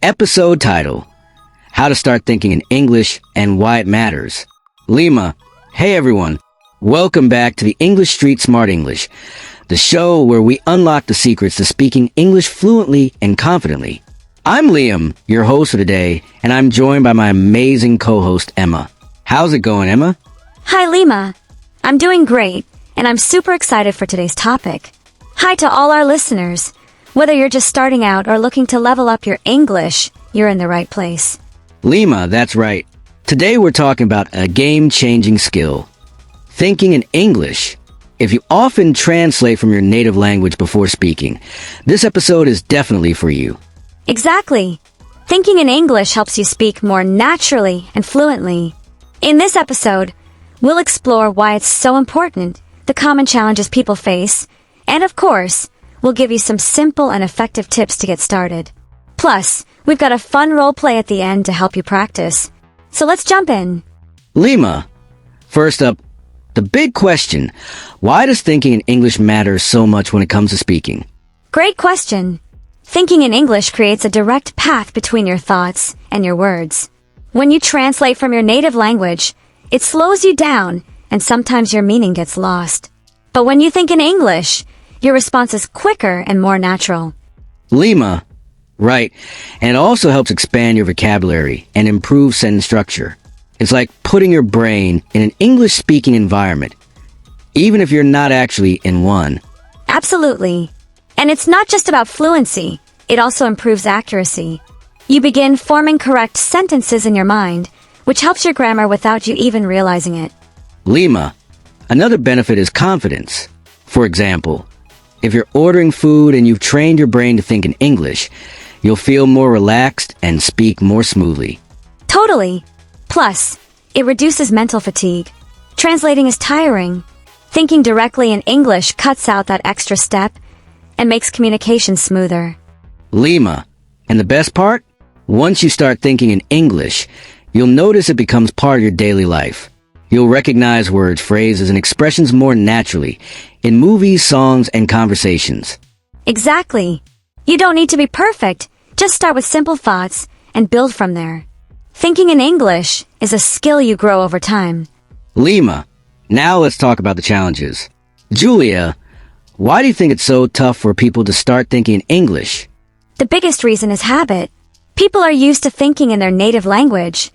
Episode title: How to Start Thinking in English and Why It Matters. Lima, hey everyone. Welcome back to the English Street Smart English, the show where we unlock the secrets to speaking English fluently and confidently. I'm Liam, your host for today, and I'm joined by my amazing co-host, Emma. How's it going, Emma? Hi, Lima. I'm doing great, and I'm super excited for today's topic. Hi to all our listeners. Whether you're just starting out or looking to level up your English, you're in the right place. Lima, that's right. Today we're talking about a game-changing skill: thinking in English. If you often translate from your native language before speaking, this episode is definitely for you. Exactly. Thinking in English helps you speak more naturally and fluently. In this episode, we'll explore why it's so important, the common challenges people face, and of course, we'll give you some simple and effective tips to get started. Plus, we've got a fun role play at the end to help you practice. So let's jump in. Lima, first up, the big question: why does thinking in English matter so much when it comes to speaking? Great question. Thinking in English creates a direct path between your thoughts and your words. When you translate from your native language, it slows you down, and sometimes your meaning gets lost. But when you think in English, your response is quicker and more natural. Lima, right, and it also helps expand your vocabulary and improve sentence structure. It's like putting your brain in an English-speaking environment, even if you're not actually in one. Absolutely. And it's not just about fluency, it also improves accuracy. You begin forming correct sentences in your mind, which helps your grammar without you even realizing it. Lima, another benefit is confidence. For example, if you're ordering food and you've trained your brain to think in English, you'll feel more relaxed and speak more smoothly. Totally. Plus, it reduces mental fatigue. Translating is tiring. Thinking directly in English cuts out that extra step and makes communication smoother. Lima, and the best part? Once you start thinking in English, you'll notice it becomes part of your daily life. You'll recognize words, phrases, and expressions more naturally in movies, songs, and conversations. Exactly. You don't need to be perfect. Just start with simple thoughts and build from there. Thinking in English is a skill you grow over time. Lima, now let's talk about the challenges. Julia, why do you think it's so tough for people to start thinking in English? The biggest reason is habit. People are used to thinking in their native language.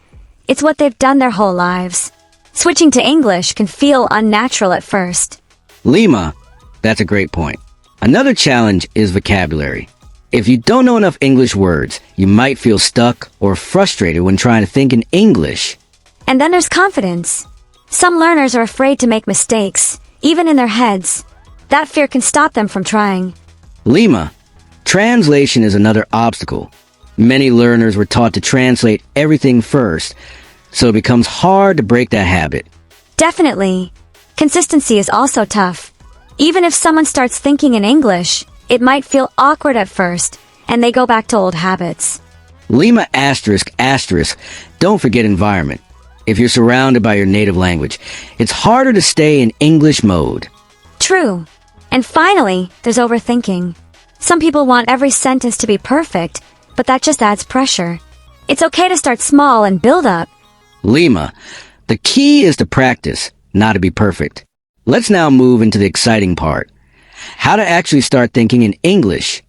It's what they've done their whole lives. Switching to English can feel unnatural at first. Lima, that's a great point. Another challenge is vocabulary. If you don't know enough English words, you might feel stuck or frustrated when trying to think in English. And then there's confidence. Some learners are afraid to make mistakes, even in their heads. That fear can stop them from trying. Lima, translation is another obstacle. Many learners were taught to translate everything first, so it becomes hard to break that habit. Definitely. Consistency is also tough. Even if someone starts thinking in English, it might feel awkward at first, and they go back to old habits. Lima asterisk asterisk, don't forget environment. If you're surrounded by your native language, it's harder to stay in English mode. True. And finally, there's overthinking. Some people want every sentence to be perfect, but that just adds pressure. It's okay to start small and build up. Lima, the key is to practice, not to be perfect. Let's now move into the exciting part: how to actually start thinking in English.